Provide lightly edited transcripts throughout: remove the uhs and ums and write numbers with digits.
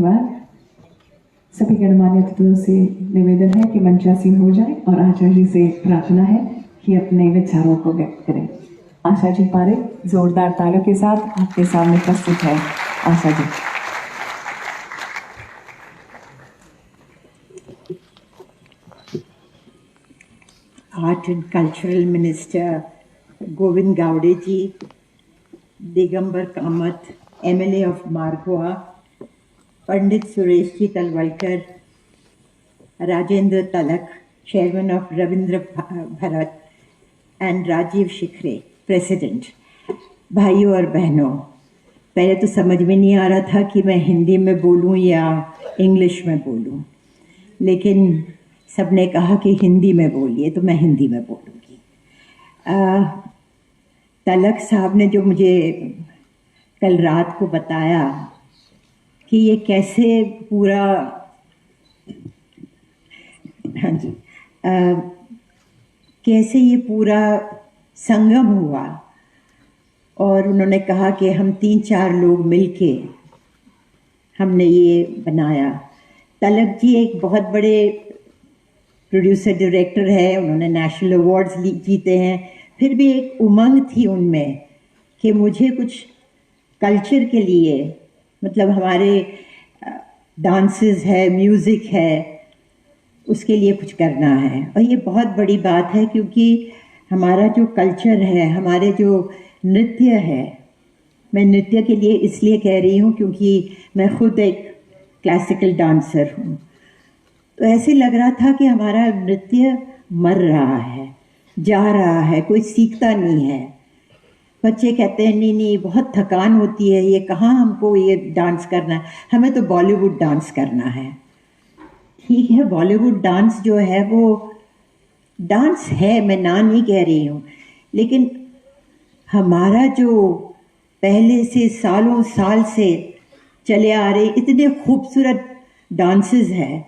धन्यवाद। सभी गणमान्य अतिथियों से निवेदन है कि मंचासीन हो जाए और आचार्य जी से प्रार्थना है कि अपने विचारों को व्यक्त करें। आशा जी पारे जोरदार तालियों के साथ आपके सामने प्रस्तुत है। Asha ji. Art and cultural minister Govind Gawade ji, Digambar Kamat MLA of Margao, Pandit Suresh ji Talwalkar, Rajendra Talak chairman of Ravindra Bharat and Rajeev Shikhare president, भाइयों और बहनों, पहले तो समझ में नहीं आ रहा था कि मैं हिंदी में बोलूं या इंग्लिश में बोलूं, लेकिन सबने कहा कि हिंदी में बोलिए तो मैं हिंदी में बोलूँगी। तलक साहब ने जो मुझे कल रात को बताया कि ये कैसे पूरा, हाँ जी, कैसे ये पूरा संगम हुआ, और उन्होंने कहा कि हम 3-4 लोग मिलके हमने ये बनाया। तलक जी एक बहुत बड़े प्रोड्यूसर डायरेक्टर है, उन्होंने नेशनल अवार्ड्स जीते हैं, फिर भी एक उमंग थी उनमें कि मुझे कुछ कल्चर के लिए, मतलब हमारे डांसेस है, म्यूज़िक है, उसके लिए कुछ करना है। और ये बहुत बड़ी बात है क्योंकि हमारा जो कल्चर है, हमारे जो नृत्य है, मैं नृत्य के लिए इसलिए कह रही हूँ क्योंकि मैं खुद एक क्लासिकल डांसर हूँ, तो ऐसे लग रहा था कि हमारा नृत्य मर रहा है, जा रहा है, कोई सीखता नहीं है। बच्चे कहते हैं नहीं नहीं बहुत थकान होती है, ये कहाँ हमको ये डांस करना है, हमें तो बॉलीवुड डांस करना है। ठीक है, बॉलीवुड डांस जो है वो डांस है, मैं ना नहीं कह रही हूँ, लेकिन हमारा जो पहले से सालों साल से चले आ रहे इतने खूबसूरत डांसेस हैं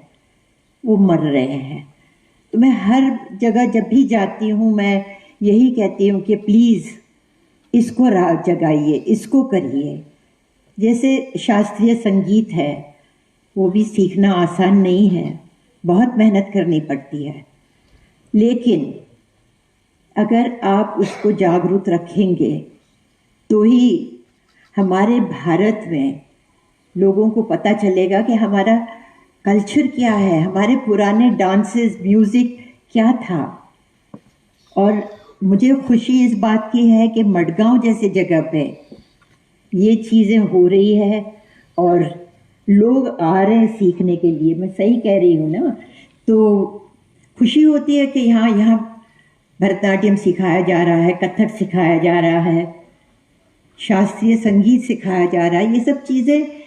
वो मर रहे हैं। तो मैं हर जगह जब भी जाती हूँ मैं यही कहती हूँ कि प्लीज़ इसको राह जगाइए, इसको करिए। जैसे शास्त्रीय संगीत है, वो भी सीखना आसान नहीं है, बहुत मेहनत करनी पड़ती है, लेकिन अगर आप उसको जागरूक रखेंगे तो ही हमारे भारत में लोगों को पता चलेगा कि हमारा कल्चर क्या है, हमारे पुराने डांसेस, म्यूज़िक क्या था। और मुझे खुशी इस बात की है कि मडगांव जैसे जगह पे ये चीज़ें हो रही है और लोग आ रहे हैं सीखने के लिए। मैं सही कह रही हूँ ना? तो खुशी होती है कि यहाँ भरतनाट्यम सिखाया जा रहा है, कथक सिखाया जा रहा है, शास्त्रीय संगीत सिखाया जा रहा है। ये सब चीज़ें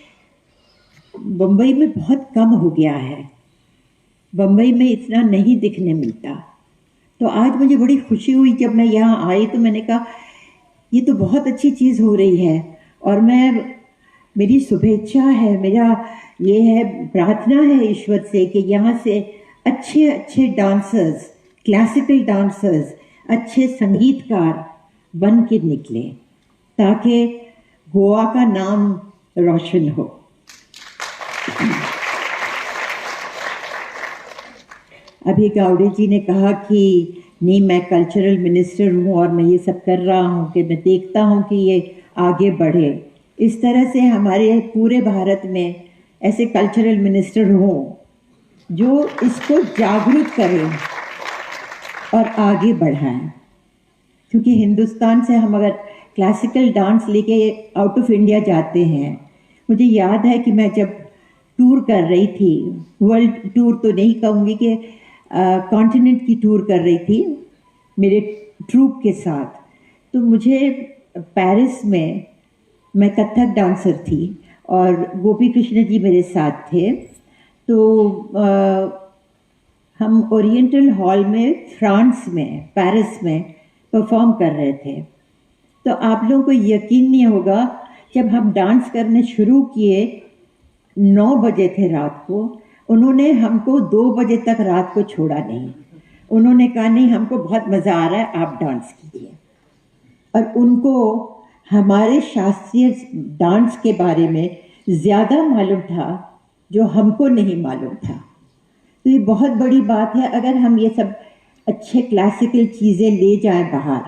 बम्बई में बहुत कम हो गया है, बम्बई में इतना नहीं दिखने मिलता। तो आज मुझे बड़ी खुशी हुई जब मैं यहाँ आई, तो मैंने कहा ये तो बहुत अच्छी चीज़ हो रही है, और मेरी शुभेच्छा है, मेरा ये है, प्रार्थना है ईश्वर से कि यहाँ से अच्छे अच्छे डांसर्स, क्लासिकल डांसर्स, अच्छे संगीतकार बन के निकले ताकि गोवा का नाम रोशन हो। अभी गावड़े जी ने कहा कि नहीं मैं कल्चरल मिनिस्टर हूँ और मैं ये सब कर रहा हूँ कि मैं देखता हूँ कि ये आगे बढ़े। इस तरह से हमारे पूरे भारत में ऐसे कल्चरल मिनिस्टर हों जो इसको जागरूक करें और आगे बढ़ाएं, क्योंकि हिंदुस्तान से हम अगर क्लासिकल डांस लेके आउट ऑफ इंडिया जाते हैं, मुझे याद है कि मैं जब टूर कर रही थी, वर्ल्ड टूर तो नहीं कहूँगी कि कॉन्टिनेंट की टूर कर रही थी मेरे ट्रूप के साथ, तो मुझे पेरिस में, मैं कथक डांसर थी और गोपी कृष्ण जी मेरे साथ थे, तो हम ओरिएंटल हॉल में फ्रांस में, पेरिस में परफॉर्म कर रहे थे। तो आप लोगों को यकीन नहीं होगा, जब हम डांस करने शुरू किए 9 बजे थे रात को, उन्होंने हमको 2 बजे तक रात को छोड़ा नहीं। उन्होंने कहा नहीं हमको बहुत मज़ा आ रहा है, आप डांस कीजिए। और उनको हमारे शास्त्रीय डांस के बारे में ज़्यादा मालूम था जो हमको नहीं मालूम था। तो ये बहुत बड़ी बात है। अगर हम ये सब अच्छे क्लासिकल चीज़ें ले जाएं बाहर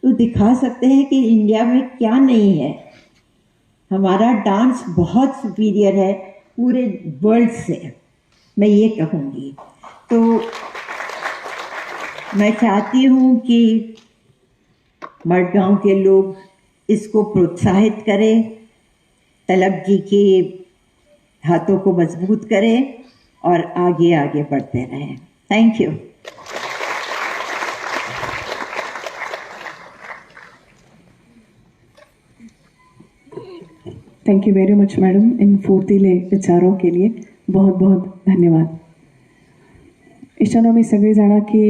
तो दिखा सकते हैं कि इंडिया में क्या नहीं है। हमारा डांस बहुत सुपीरियर है पूरे वर्ल्ड से, मैं ये कहूँगी। तो मैं चाहती हूँ कि मडगांव के लोग इसको प्रोत्साहित करें, तलब जी के हाथों को मजबूत करें और आगे आगे बढ़ते रहें। Thank you. Thank you very much madam, in फुर्तीले विचारों के लिए बहुत बहुत धन्यवाद. इच्छानो मी सगळीं की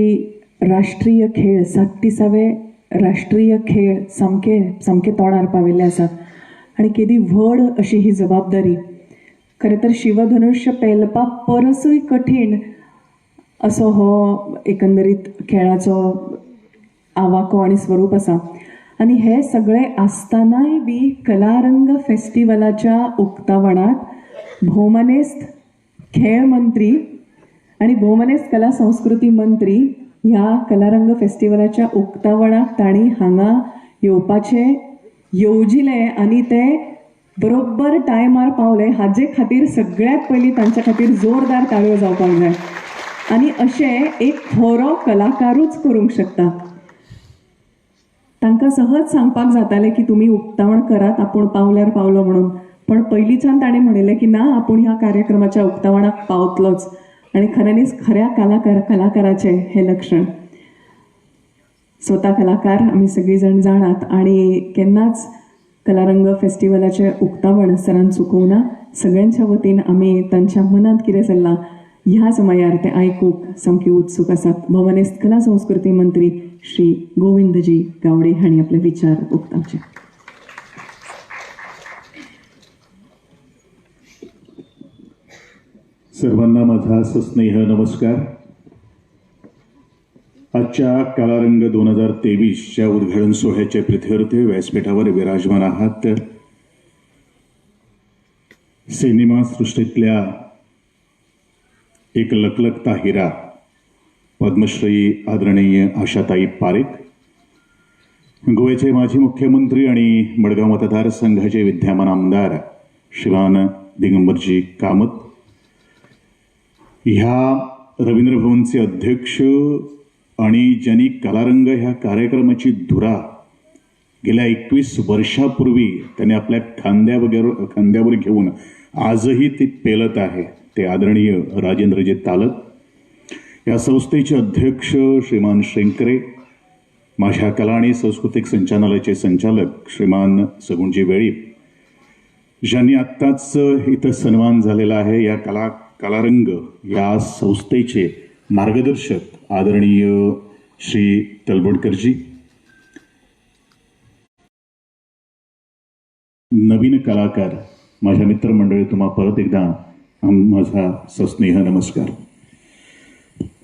राष्ट्रीय खेळ 37वे राष्ट्रीय खेळ सामके तोंडार पाविल्ले आसात आनी केदी व्हड अशी ही जबाबदारी. खरें तर शिवधनुष्य पेलपाक परसूय कठीण असो हो एकंदरीत खेळाचो आवाको आनी स्वरूप आसा. आनी हे सगळे आसतनाय बी कलारंग फेस्टिवलाच्या उक्तावणाक भोवमनेस्त खेळ मंत्री आणि भोवमनेस्त कला संस्कृती मंत्री ह्या कलारंग फेस्टिवलाच्या उक्तावणाक तांणी हांगा येवपाचे येवजिले आनी ते बरोबर टायमार पावले. हाजे खातीर सगळ्यात पयलीं तांच्या खातीर जोरदार ताळयो जावपाक जाय. आनी अशें एक खरो कलाकारूच करूंक शकता. तांकां सहज सांगपाक जातालें की तुमी उक्तावण करात, आपूण पावल्यार पावलो म्हणून. पण पयलींच्यान ताणें म्हणिल्लें की ना, आपूण ह्या कार्यक्रमाच्या उक्तावणाक पावतलोच. आनी खऱ्यांनीच खऱ्या कलाकाराचें हें लक्षण. स्वता कलाकार आमी सगळीं जाण जाणात आनी केन्नाच कलारंग फेस्टिवलाचें उक्तावण सरान चुकोवना. सगळ्यांच्या वतीन आमी तांच्या मनांत कितें चल्लां ह्या समयार ते आयकूंक सामकी उत्सूक आसात. भोवमनेस्त कला संस्कृती मंत्री श्री गोविंदजी गावडे हांणी आपले विचार उक्तावचे. सर्वांना माझा सस्नेह नमस्कार. आजच्या कलारंग 2023च्या उद्घाटन सोहळ्याच्या प्रीत्यर्थे व्यासपीठावर विराजमान आहात. सिनेमा सृष्टीतल्या एक लखलखता हिरा पद्मश्री आदरणीय आशाताई पारेख, गोव्याचे माजी मुख्यमंत्री आणि मडगाव मतदारसंघाचे विद्यमान आमदार श्रीमान दिगंबरजी कामत, ह्या रवींद्र भवनचे अध्यक्ष आणि ज्यांनी कलारंग ह्या कार्यक्रमाची धुरा गेल्या 21 वर्षापूर्वी त्यांनी आपल्या खांद्यावर घेऊन आजही ती पेलत आहे, ते आदरणीय राजेंद्रजी तालत. या संस्थेचे अध्यक्ष श्रीमान श्रेंकरे, माझ्या कला आणि सांस्कृतिक संचालनालयाचे संचालक श्रीमान सगुणजी वेळी, ज्यांनी आत्ताच इथं सन्मान झालेला आहे. या कलारंग या संस्थेचे मार्गदर्शक आदरणीय श्री तलवडकरजी, नवीन कलाकार माझ्या मित्रमंडळी, तुम्हा परत एकदा माझा सस्नेह नमस्कार.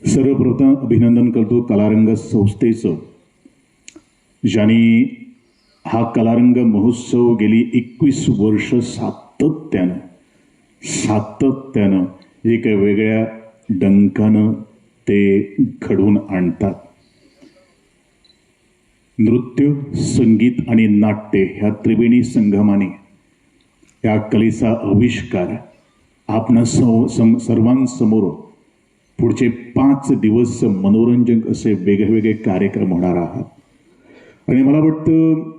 सर्वप्रथम अभिनंदन करतो कलारंग संस्थेचं, ज्यांनी हा कलारंग महोत्सव गेली 21 वर्ष सातत्यानं एक वेगळ्या डंकानं ते घडवून आणतात. नृत्य, संगीत आणि नाट्य ह्या त्रिवेणी संगमाने या कलेचा आविष्कार आपणा सर्वांसमोर पुढचे 5 दिवस मनोरंजक असे वेगवेगळे कार्यक्रम होणार आहात. आणि मला वाटतं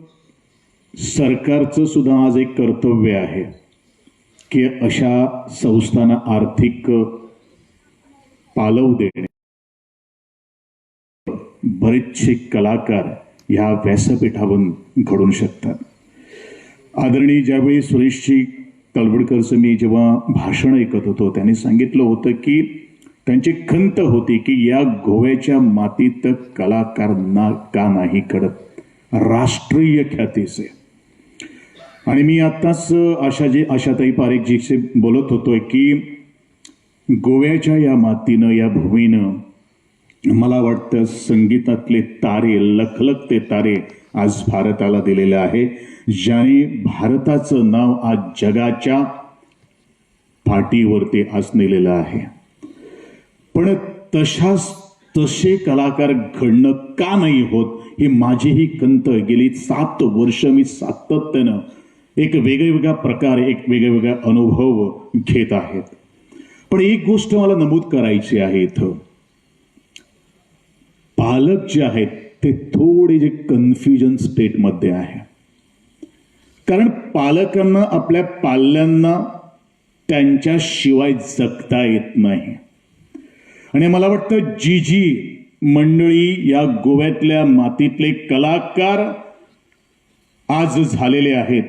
सरकारचं सुद्धा आज एक कर्तव्य आहे की अशा संस्थांना आर्थिक पालव देणे. बरेचसे कलाकार ह्या व्यासपीठावरून घडू शकतात. आदरणीय ज्यावेळी सुरेशजी तलवडकरचं मी जेव्हा भाषण ऐकत होतो, त्यांनी सांगितलं होतं की त्यांची खंत होती की या गोव्याच्या मातीत कलाकार का नाही घडत, राष्ट्रीय ख्यातीचे. आणि मी आत्ताच आशाताई पारेखजीशी बोलत होतोय की गोव्याच्या या मातीनं, या भूमीनं मला वाटतं संगीतातले तारे, लखलखते तारे आज भारताला दिलेले आहे, ज्याने भारताचं नाव आज जगाच्या पाठीवरती आज नेलेलं आहे. पण तसे कलाकार घडणं का नाही होत ही माझीही खंत. गेली 7 वर्ष मी सातत्यानं एक वेगवेगळ्या प्रकारे एक वेगवेगळा अनुभव घेत आहेत. पण एक गोष्ट मला नमूद करायची आहे इथं, पालक जे आहेत ते थोडे जे कन्फ्युजन स्टेटमध्ये आहे. कारण पालकांना आपल्या पाल्यांना त्यांच्याशिवाय जगता येत नाही. आणि मला वाटतं जी मंडळी या गोव्यातल्या मातीतले कलाकार आज झालेले आहेत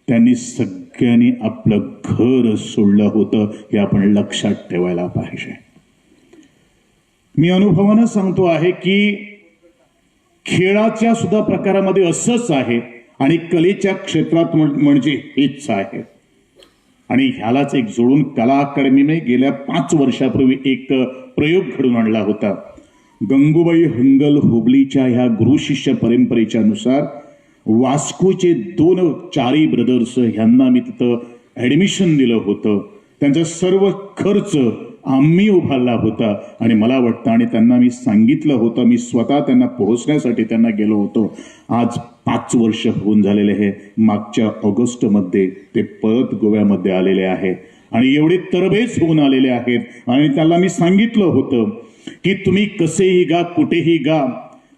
त्यांनी सगळ्यांनी आपलं घर सोडलं होतं हे आपण लक्षात ठेवायला पाहिजे. मी अनुभवानं सांगतो आहे की खेळाच्या सुद्धा प्रकारामध्ये असंच आहे आणि कलेच्या क्षेत्रात म्हणजे हेच आहे. आणि ह्यालाच एक जोडून कला अकादमीने गेल्या 5 वर्षापूर्वी एक प्रयोग घडून आणला होता. गंगूबाई हंगल हुबलीच्या ह्या गुरु शिष्य परंपरेच्या नुसार वास्कोचे 2 चारी ब्रदर्स ह्यांना मी तिथं ऍडमिशन दिलं होतं. त्यांचा सर्व खर्च आम्ही उभारला होता. आणि मला वाटतं आणि त्यांना मी सांगितलं होतं, मी स्वतः त्यांना पोहोचण्यासाठी त्यांना गेलो होतो. आज 5 वर्ष होऊन झालेले आहे. मागच्या ऑगस्टमध्ये ते परत गोव्यामध्ये आलेले आहे आणि एवढे तरबेज होऊन आलेले आहेत. आणि त्याला मी सांगितलं होतं की तुम्ही कसेही गा, कुठेही गा,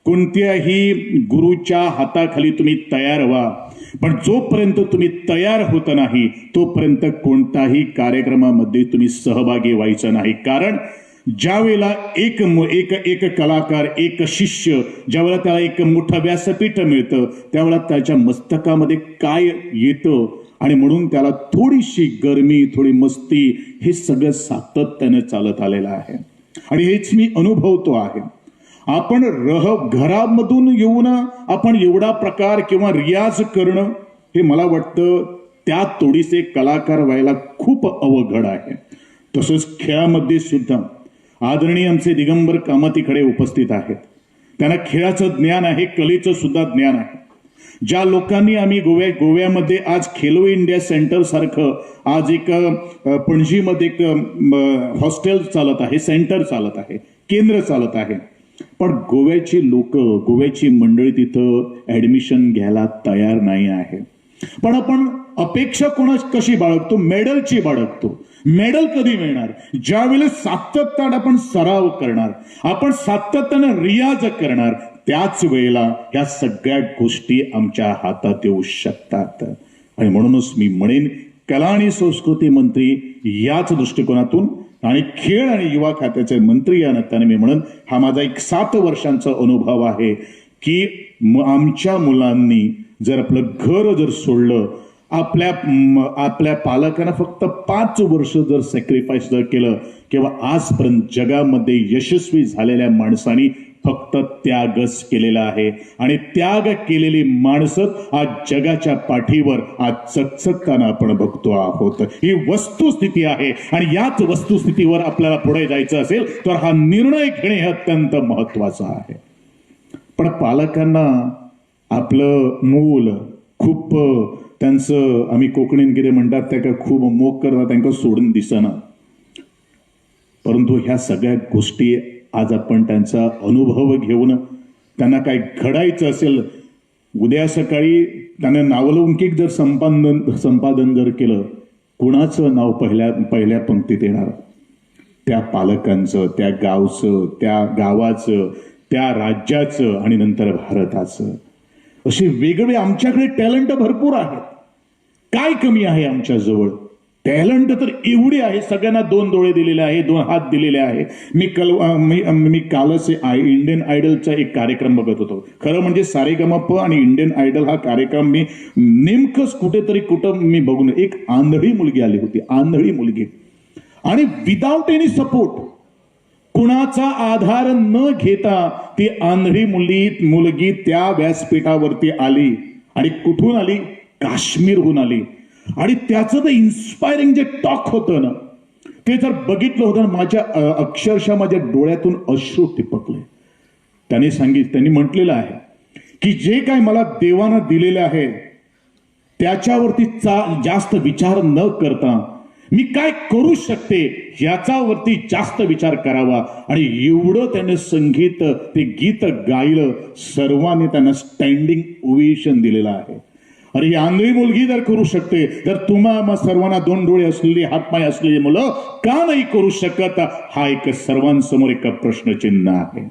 कोणत्याही गुरुच्या हाताखाली तुम्ही तयार व्हा, पण जोपर्यंत तुम्ही तयार होत नाही तोपर्यंत कोणताही कार्यक्रमामध्ये तुम्ही सहभागी व्हायचं नाही. कारण ज्या वेळेला एक कलाकार, एक शिष्य, ज्यावेळेला त्याला एक मोठं व्यासपीठ मिळतं त्यावेळेला त्याच्या मस्तकामध्ये काय येतं आणि म्हणून त्याला थोडीशी गरमी, थोडी मस्ती हे सगळं सातत्याने चालत आलेलं आहे. आणि हेच मी अनुभवतो आहे. आपण घरामधून येऊन आपण एवढा प्रकार किंवा रियाज करणं हे मला वाटतं त्या तोडीचे कलाकार व्हायला खूप अवघड आहे. तसंच खेळामध्ये सुद्धा आदरणीय आमचे दिगंबर कामतीकडे उपस्थित आहेत. त्यांना खेळाचं ज्ञान आहे, कलेचं सुद्धा ज्ञान आहे. ज्या लोकांनी आम्ही गोव्यामध्ये आज खेलो इंडिया सेंटर सारखं आज एक पणजीमध्ये एक हॉस्टेल चालत आहे, सेंटर चालत आहे, केंद्र चालत आहे. पण गोव्याची लोक, गोव्याची मंडळी तिथं ऍडमिशन घ्यायला तयार नाही आहे. पण आपण अपेक्षा कशी बाळगतो? मेडलची बाळगतो. मेडल कधी मिळणार? ज्या वेळेला सातत्याने आपण सराव करणार, आपण सातत्याने रियाज करणार, त्याच वेळेला ह्या सगळ्या गोष्टी आमच्या हातात येऊ शकतात. आणि म्हणूनच मी म्हणेन कला आणि संस्कृती मंत्री याच दृष्टिकोनातून आणि खेळ आणि युवा खात्याचे मंत्री या नात्याने मी म्हणून हा माझा एक 7 वर्षांचा अनुभव आहे की आमच्या मुलांनी जर आपलं घर जर सोडलं, आपल्या पालकांना फक्त 5 वर्ष जर सॅक्रिफाईस जर केलं किंवा आजपर्यंत जगामध्ये यशस्वी झालेल्या माणसांनी फक्त त्यागच केलेला आहे. आणि त्याग केलेली माणसं आज जगाच्या पाठीवर आज चकचकताना आपण बघतो आहोत. ही वस्तुस्थिती आहे आणि याच वस्तुस्थितीवर आपल्याला पुढे जायचं असेल तर हा निर्णय घेणे हे अत्यंत महत्वाचं आहे. पण पालकांना आपलं मूल खूप त्यांचं, आम्ही कोकणीन किती म्हणतात त्या खूप मोग करतात, त्यांना सोडून दिसना. परंतु ह्या सगळ्या गोष्टी आज आपण त्यांचा अनुभव घेऊन त्यांना काय घडायचं असेल, उद्या सकाळी त्यांना नावलौकिक जर संपादन जर केलं, कुणाचं नाव पहिल्या पंक्तीत येणार? त्या पालकांचं, त्या गावचं, त्या गावाचं, त्या राज्याचं आणि नंतर भारताचं. असे वेगवेगळे आमच्याकडे टॅलेंट भरपूर आहेत. काय कमी आहे आमच्या जवळ? टॅलेंट तर एवढे आहे. सगळ्यांना 2 डोळे दिलेले आहे, 2 हात दिलेले आहे. मी कालच इंडियन आयडलचा एक कार्यक्रम बघत होतो. खरं म्हणजे सारेगमप आणि इंडियन आयडल हा कार्यक्रम मी नेमकंच कुठं मी बघून, एक आंधळी मुलगी आली होती, आंधळी मुलगी, आणि विदाउट एनी सपोर्ट, कुणाचा आधार न घेता ती आंधळी मुलगी त्या व्यासपीठावरती आली. आणि कुठून आली? काश्मीरहून आली. आणि त्याचं ते इन्स्पायरिंग जे टॉक होतं ना, ते जर बघितलं होतं माझ्या अक्षरशः माझ्या डोळ्यातून अश्रू टिपकले. त्यांनी म्हटलेलं आहे की जे काय मला देवानं दिलेलं आहे त्याच्यावरती जास्त विचार न करता मी काय करू शकते याच्यावरती जास्त विचार करावा. आणि एवढं त्याने संगीत ते गीत गायलं, सर्वांनी त्यांना स्टँडिंग ओवेशन दिलेलं आहे. अरे ही आंधळी मुलगी जर करू शकते तर तुम्हा सर्वांना 2 डोळे असलेली, हातपाय असलेली मुलं का नाही करू शकत, हा एक सर्वांसमोर एक प्रश्नचिन्ह आहे.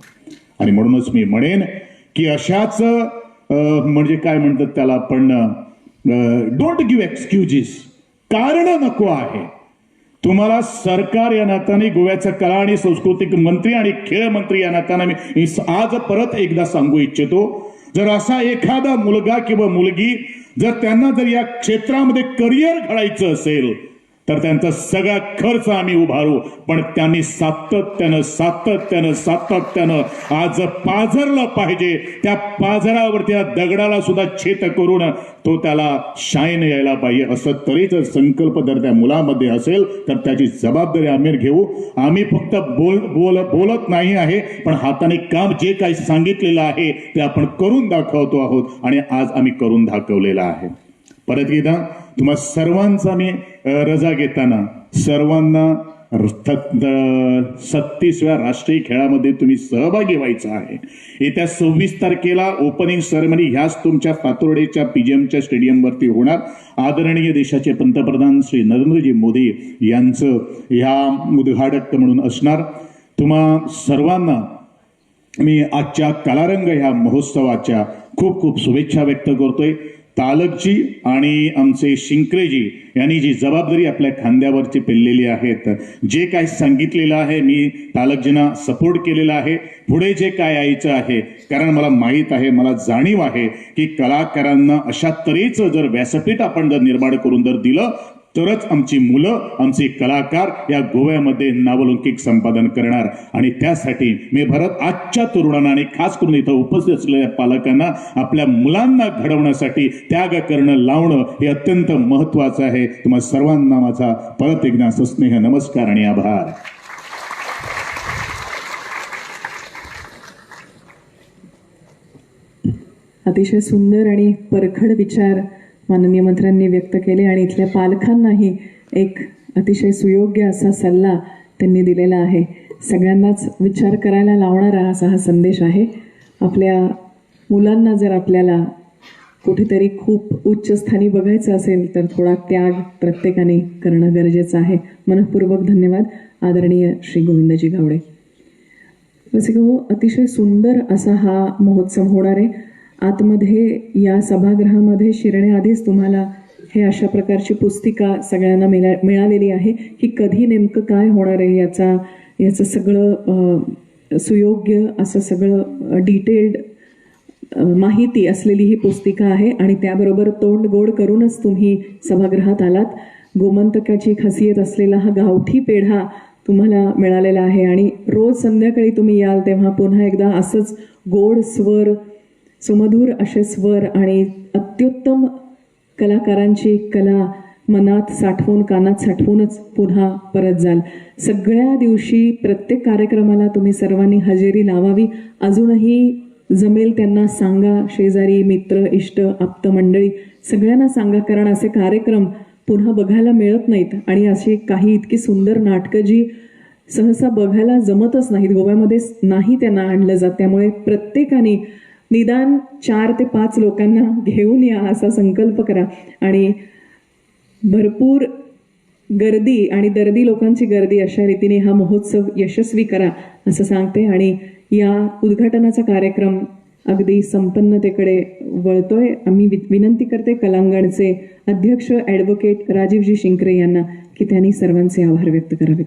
आणि म्हणूनच मी म्हणेन की अशाच म्हणजे काय म्हणतात त्याला आपण, डोंट गिव्ह एक्सक्युजेस, कारण नको आहे. तुम्हाला सरकार या नात्याने, गोव्याचा कला आणि सांस्कृतिक मंत्री आणि खेळ मंत्री या नात्याने मी आज परत एकदा सांगू इच्छितो, जर असा एखादा मुलगा किंवा मुलगी जर त्यांना जर या क्षेत्रामध्ये करिअर घडायचं असेल तर त्यांचा सगळा खर्च आम्ही उभारू. पण त्यांनी सातत्यानं आज पाझरलं पाहिजे. त्या पाझरावरती त्या दगडाला सुद्धा छेद करून तो त्याला शाईन यायला पाहिजे. असं तरी जर संकल्प जर त्या मुलामध्ये असेल तर त्याची जबाबदारी आम्ही घेऊ. आम्ही फक्त बोलत नाही आहे, पण हाताने काम जे काही सांगितलेलं आहे ते आपण करून दाखवतो आहोत आणि आज आम्ही करून दाखवलेलं आहे. परत एकदा तुम्हा सर्वांचा मी रजा घेताना सर्वांना 36व्या राष्ट्रीय खेळामध्ये तुम्ही सहभागी व्हायचं आहे. येत्या 26 तारखेला ओपनिंग सेरेमनी ह्याच तुमच्या पातुर्डेच्या PGMच्या स्टेडियमवरती होणार. आदरणीय देशाचे पंतप्रधान श्री नरेंद्रजी मोदी यांचं ह्या उद्घाटक म्हणून असणार. तुम्हा सर्वांना मी आजच्या कलारंग ह्या महोत्सवाच्या खूप खूप शुभेच्छा व्यक्त करतोय. तालकजी आणि आमचे शिंकरेजी यांनी जी जबाबदारी आपल्या खांद्यावरची पेललेली आहेत, जे काय सांगितलेलं आहे मी तालकजींना सपोर्ट केलेला आहे. पुढे जे काय यायचं आहे, कारण मला माहीत आहे, मला जाणीव आहे की कलाकारांना अशा तऱ्हेचं जर व्यासपीठ आपण जर निर्माण करून जर दिलं तरच आमची मुलं, आमचे कलाकार या गोव्यामध्ये नावलौकिक संपादन करणार. आणि त्यासाठी मी भरत आजच्या तरुणांना आणि खास करून इथं उपस्थित असलेल्या पालकांना आपल्या मुलांना घडवण्यासाठी त्याग करणं, लावणं हे अत्यंत महत्वाचं आहे. तुम्हा सर्वांना माझा परत एकदा सस्नेह नमस्कार आणि आभार. अतिशय सुंदर आणि परखड विचार माननीय मंत्र्यांनी व्यक्त केले आणि इथल्या पालकांनाही एक अतिशय सुयोग्य असा सल्ला त्यांनी दिलेला आहे. सगळ्यांनाच विचार करायला लावणारा असा हा संदेश आहे. आपल्या मुलांना जर आपल्याला कुठेतरी खूप उच्च स्थानी बघायचं असेल तर थोडा त्याग प्रत्येकाने करणं गरजेचं आहे. मनःपूर्वक धन्यवाद आदरणीय श्री गोविंदजी गावडे. जसे की अतिशय सुंदर असा हा महोत्सव होणार आहे. आतमध्ये या सभागृहामध्ये शिरण्याआधीच तुम्हाला हे अशा प्रकारची पुस्तिका सगळ्यांना मिळालेली आहे की कधी नेमकं काय होणार आहे याचं सगळं सुयोग्य असं सगळं डिटेल्ड माहिती असलेली ही पुस्तिका आहे. आणि त्याबरोबर तोंड गोड करूनच तुम्ही सभागृहात आलात. गोमंतकाची खासियत असलेला हा गावठी पेढा तुम्हाला मिळालेला आहे. आणि रोज संध्याकाळी तुम्ही याल तेव्हा पुन्हा एकदा असंच गोड स्वर, सुमधुर असे स्वर आणि अत्युत्तम कलाकारांची कला मनात साठवून, कानात साठवूनच पुन्हा परत जाल. सगळ्या दिवशी प्रत्येक कार्यक्रमाला तुम्ही सर्वांनी हजेरी लावावी. अजूनही जमेल त्यांना सांगा, शेजारी, मित्र, इष्ट, आप्त मंडळी सगळ्यांना सांगा, कारण असे कार्यक्रम पुन्हा बघायला मिळत नाहीत. आणि अशी काही इतकी सुंदर नाटकं जी सहसा बघायला जमतच नाहीत, गोव्यामध्ये नाही त्यांना आणलं जात. त्यामुळे प्रत्येकाने निदान 4 ते 5 लोकांना घेऊन या असा संकल्प करा आणि भरपूर गर्दी आणि दर्दी लोकांची गर्दी अशा रीतीने हा महोत्सव यशस्वी करा असं सांगते. आणि या उद्घाटनाचा कार्यक्रम अगदी संपन्नतेकडे वळतोय. आम्ही विनंती करते कलांगणचे अध्यक्ष ॲडव्होकेट राजीवजी शिंकरे यांना की त्यांनी सर्वांचे आभार व्यक्त करावेत.